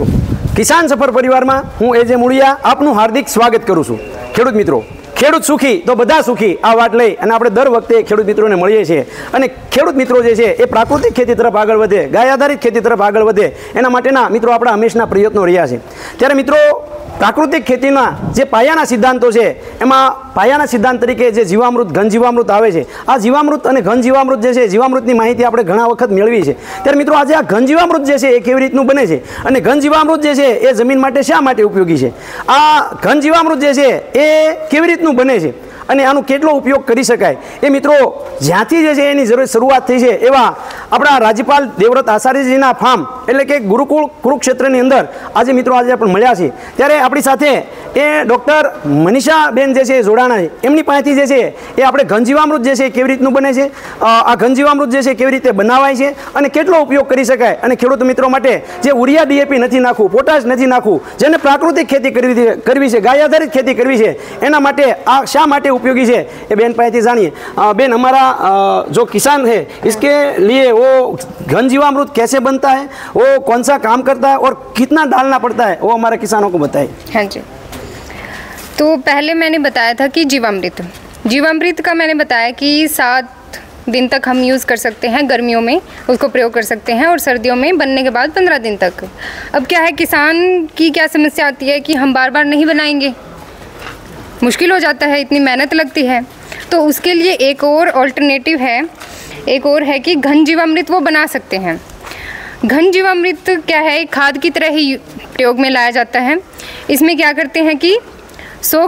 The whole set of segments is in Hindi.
મિત્રો, કિસાન સફર પરિવારમાં હું એજે મુળિયા આપનું હાર્દિક સ્વાગત કરું છું। ખેડૂત મિત્રો, ખેડૂત સુખી તો બધા સુખી આ વાત લઈ અને આપણે દર વખતે ખેડૂત મિત્રોને મળીએ છીએ અને ખેડૂત મિત્રો જે છે એ પ્રાકૃતિક ખેતી તરફ આગળ વધે, ગાય આધારિત ખેતી તરફ આગળ વધે એના માટેના મિત્રો આપણા હંમેશના પ્રયત્નો રહ્યા છે। ત્યારે મિત્રો પ્રાકૃતિક ખેતીના જે પાયાના સિદ્ધાંતો છે એમાં પાયાના સિદ્ધાંત તરીકે જે જીવામૃત, ઘન જીવામૃત આવે છે, આ જીવામૃત અને ઘન જીવામૃત જે છે જીવામૃતની માહિતી આપણે ઘણા વખત મેળવી છે। ત્યારે મિત્રો આજે આ ઘન જીવામૃત જે છે એ કેવી રીતનું બને છે અને ઘન જીવામૃત જે છે એ જમીન માટે શા માટે ઉપયોગી છે, આ ઘન જીવામૃત જે છે એ કેવી રીતનું બને છે અને આનો કેટલો ઉપયોગ કરી શકાય એ મિત્રો જ્યાંથી જે છે એની શરૂઆત થઈ છે એવા આપણા રાજ્યપાલ દેવવ્રત આચાર્યજીના ફાર્મ એટલે કે ગુરુકુળ કુરુક્ષેત્રની અંદર આજે મિત્રો આજે આપણે મળ્યા છીએ। ત્યારે આપણી સાથે એ ડૉક્ટર મનીષાબેન જે છે જોડાણા છે, એમની પાસેથી જે છે એ આપણે ઘન જીવામૃત જે છે કેવી રીતનું બને છે, આ ઘન જીવામૃત જે છે કેવી રીતે બનાવાય છે અને કેટલો ઉપયોગ કરી શકાય અને ખેડૂત મિત્રો માટે જે ઉરિયા ડીએપી નથી નાખવું, પોટાશ નથી નાખવું, જેને પ્રાકૃતિક ખેતી કરવી છે, ગાય આધારિત ખેતી કરવી છે, એના માટે આ શા માટે उपयोगी है ये बेन पास जानिए। बेन हमारा जो किसान है इसके लिए वो घन जीवामृत कैसे बनता है, वो कौन सा काम करता है और कितना डालना पड़ता है, वो हमारे किसानों को बताएं। हाँ जी, तो पहले मैंने बताया था कि जीवामृत का मैंने बताया कि 7 दिन तक हम यूज़ कर सकते हैं, गर्मियों में उसको प्रयोग कर सकते हैं और सर्दियों में बनने के बाद 15 दिन तक। अब क्या है, किसान की क्या समस्या आती है कि हम बार बार नहीं बनाएंगे, मुश्किल हो जाता है, इतनी मेहनत लगती है। तो उसके लिए एक और ऑल्टरनेटिव है, एक और है कि घन जीवामृत वो बना सकते हैं। घन जीवामृत क्या है, खाद की तरह ही प्रयोग में लाया जाता है। इसमें क्या करते हैं कि 100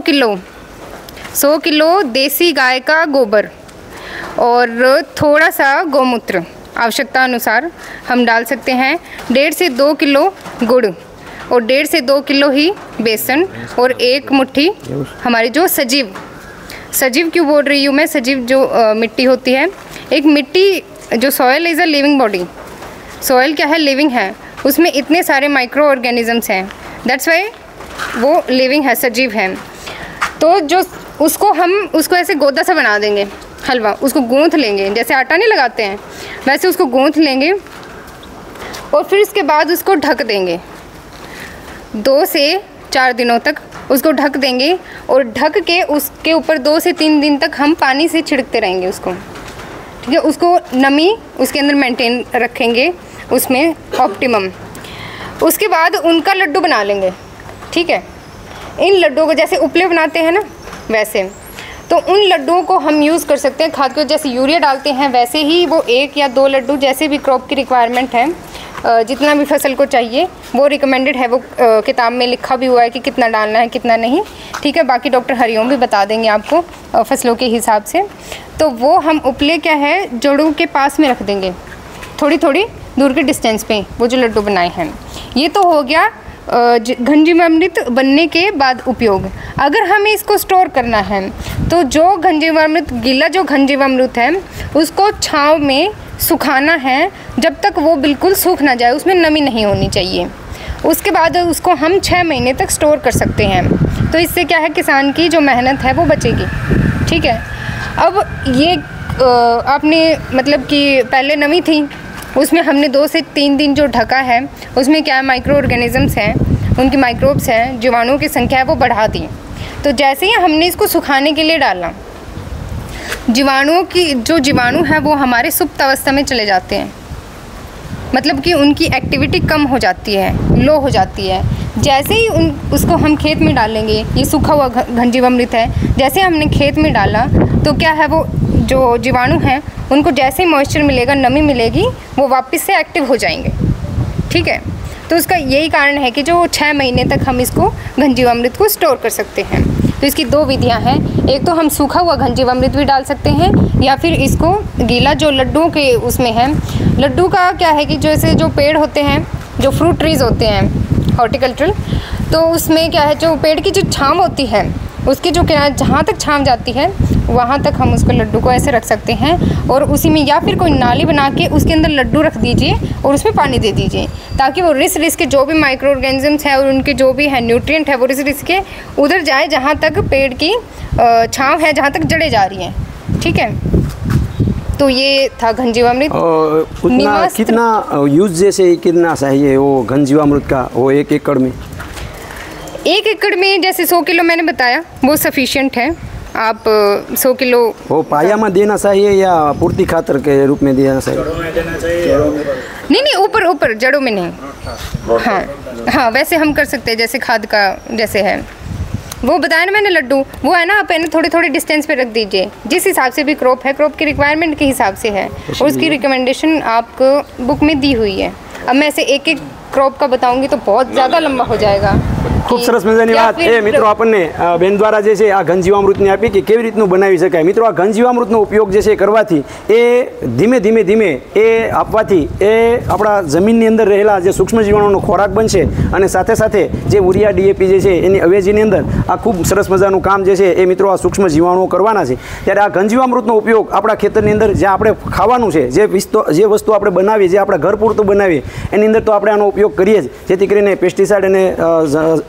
किलो देसी गाय का गोबर और थोड़ा सा गौमूत्र आवश्यकता अनुसार हम डाल सकते हैं। 1.5 से 2 किलो गुड़ और 1.5 से 2 किलो ही बेसन और 1 मुट्ठी हमारी जो सजीव क्यों बोल रही हूँ मैं, सजीव जो मिट्टी होती है, एक मिट्टी जो soil is a living body, soil क्या है, लिविंग है, उसमें इतने सारे माइक्रो ऑर्गेनिजम्स हैं, दैट्स वाई वो लिविंग है, सजीव है। तो जो उसको ऐसे गोदा सा बना देंगे, हलवा, उसको गूँथ लेंगे, जैसे आटा नहीं लगाते हैं वैसे उसको गूँथ लेंगे और फिर इसके बाद उसको ढक देंगे। 2 से 4 दिनों तक उसको ढक देंगे और ढक के उसके ऊपर 2 से 3 दिन तक हम पानी से छिड़कते रहेंगे उसको, ठीक है। उसको नमी उसके अंदर मेंटेन रखेंगे, उसमें ऑप्टिमम। उसके बाद उनका लड्डू बना लेंगे, ठीक है। इन लड्डुओं को जैसे उपले बनाते हैं ना वैसे, तो उन लड्डुओं को हम यूज़ कर सकते हैं। खाद को जैसे यूरिया डालते हैं वैसे ही वो 1 या 2 लड्डू, जैसे भी क्रॉप की रिक्वायरमेंट है, जितना भी फसल को चाहिए वो रिकमेंडेड है, वो किताब में लिखा भी हुआ है कि कितना डालना है कितना नहीं, ठीक है। बाकी डॉक्टर हरिओम भी बता देंगे आपको फसलों के हिसाब से। तो वो हम उपले क्या है जड़ों के पास में रख देंगे, थोड़ी थोड़ी दूर के डिस्टेंस पे वो जो लड्डू बनाए हैं। ये तो हो गया घन जीवामृत बनने के बाद उपयोग। अगर हमें इसको स्टोर करना है तो जो घन जीवामृत, गीला जो घन जीवामृत है उसको छाँव में सुखाना है जब तक वो बिल्कुल सूख ना जाए, उसमें नमी नहीं होनी चाहिए। उसके बाद उसको हम 6 महीने तक स्टोर कर सकते हैं। तो इससे क्या है, किसान की जो मेहनत है वो बचेगी, ठीक है। अब ये आपने मतलब कि पहले नमी थी, उसमें हमने 2 से 3 दिन जो ढका है उसमें क्या माइक्रो ऑर्गेनिजम्स हैं, उनकी माइक्रोब्स हैं, जीवाणुओं की संख्या है वो बढ़ा दी। तो जैसे ही हमने इसको सुखाने के लिए डाला, जीवाणु है वो हमारे सुप्त अवस्था में चले जाते हैं, मतलब कि उनकी एक्टिविटी कम हो जाती है, लो हो जाती है। जैसे ही उसको हम खेत में डालेंगे, ये सूखा हुआ घन जीवामृत है, जैसे हमने खेत में डाला तो क्या है, वो जो जीवाणु हैं उनको जैसे ही मॉइस्चर मिलेगा, नमी मिलेगी, वो वापस से एक्टिव हो जाएंगे, ठीक है। तो उसका यही कारण है कि जो 6 महीने तक हम इसको घन जीवामृत को स्टोर कर सकते हैं। तो इसकी 2 विधियां हैं, एक तो हम सूखा हुआ घन जीवामृत भी डाल सकते हैं या फिर इसको गीला जो लड्डुओं के उसमें है। लड्डू का क्या है कि जैसे जो पेड़ होते हैं, जो फ्रूट ट्रीज़ होते हैं हॉर्टिकल्चरल, तो उसमें क्या है, जो पेड़ की जो छाँव होती है उसके जो किनारे जहाँ तक छाँव जाती है वहाँ तक हम उसको लड्डू को ऐसे रख सकते हैं और उसी में या फिर कोई नाली बना के उसके अंदर लड्डू रख दीजिए और उसमें पानी दे दीजिए, ताकि वो रिस के जो भी माइक्रो ऑर्गेनिजम्स हैं और उनके जो भी है न्यूट्रिएंट है वो रिस के उधर जाए जहाँ तक पेड़ की छाँव है, जहाँ तक जड़ें जा रही हैं, ठीक है। तो ये था घन जीवामृत। उतना निमस्त- कितना यूज जैसे कितना चाहिए वो घन जीवामृत का, वो 1 एकड़ में? 1 एकड़ में जैसे 100 किलो मैंने बताया वो सफिशिएंट है। आप 100 किलो वो पाया में देना चाहिए या पूर्ति खातर के रूप में देना चाहिए? नहीं, ऊपर ऊपर, जड़ों में नहीं। हाँ हाँ, वैसे हम कर सकते हैं जैसे खाद का जैसे है वो बताया ना मैंने लड्डू, वो है ना, आप है थोड़े थोड़े डिस्टेंस पे रख दीजिए। जिस हिसाब से भी क्रॉप है, क्रॉप की रिक्वायरमेंट के हिसाब से है और उसकी रिकमेंडेशन आपको बुक में दी हुई है। अब मैं ऐसे एक एक क्रॉप का बताऊंगी तो बहुत ज़्यादा लंबा हो जाएगा। ખૂબ સરસ મજાની વાત એ મિત્રો આપણને બેન દ્વારા જે છે આ ઘન જીવામૃતની આપી કે કેવી રીતનું બનાવી શકાય. મિત્રો આ ઘન જીવામૃતનો ઉપયોગ જે છે કરવાથી એ ધીમે ધીમે ધીમે એ આપવાથી એ આપણા જમીનની અંદર રહેલા જે સૂક્ષ્મ જીવાણુનો ખોરાક બનશે અને સાથે સાથે જે યુરિયા ડીએપી જે છે એની અવેજીની અંદર આ ખૂબ સરસ મજાનું કામ જે છે એ મિત્રો આ સૂક્ષ્મ જીવાણુઓ કરવાના છે. ત્યારે આ ઘન જીવામૃતનો ઉપયોગ આપણા ખેતરની અંદર જે આપણે ખાવાનું છે, જે વસ્તુ આપણે બનાવીએ, જે આપણા ઘર પૂરતું બનાવીએ એની અંદર તો આપણે આનો ઉપયોગ કરીએ જ, જેથી કરીને પેસ્ટિસાઇડ અને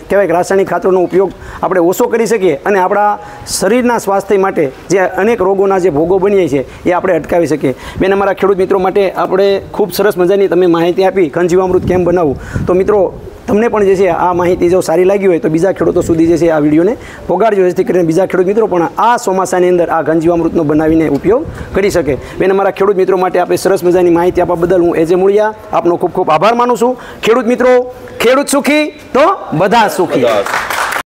કહેવાય કે રાસાયણિક ખાતરનો ઉપયોગ આપણે ઓછો કરી શકીએ અને આપણા શરીરના સ્વાસ્થ્ય માટે જે અનેક રોગોના જે ભોગો બનીએ છીએ એ આપણે અટકાવી શકીએ. બેન, અમારા ખેડૂત મિત્રો માટે આપણે ખૂબ સરસ મજાની તમે માહિતી આપી ઘન જીવામૃત કેમ બનાવવું. તો મિત્રો તમને પણ જે છે આ માહિતી જો સારી લાગી હોય તો બીજા ખેડૂતો સુધી જે છે આ વિડીયોને પહોંચાડજો, જેથી કરીને બીજા ખેડૂત મિત્રો પણ આ ચોમાસાની અંદર આ ઘન જીવામૃતનો બનાવીને ઉપયોગ કરી શકે. બેન, અમારા ખેડૂત મિત્રો માટે આપણે સરસ મજાની માહિતી આપવા બદલ હું એજે મુળિયા આપનો ખૂબ ખૂબ આભાર માનું છું. ખેડૂત મિત્રો, ખેડૂત સુખી તો બધા સુખી.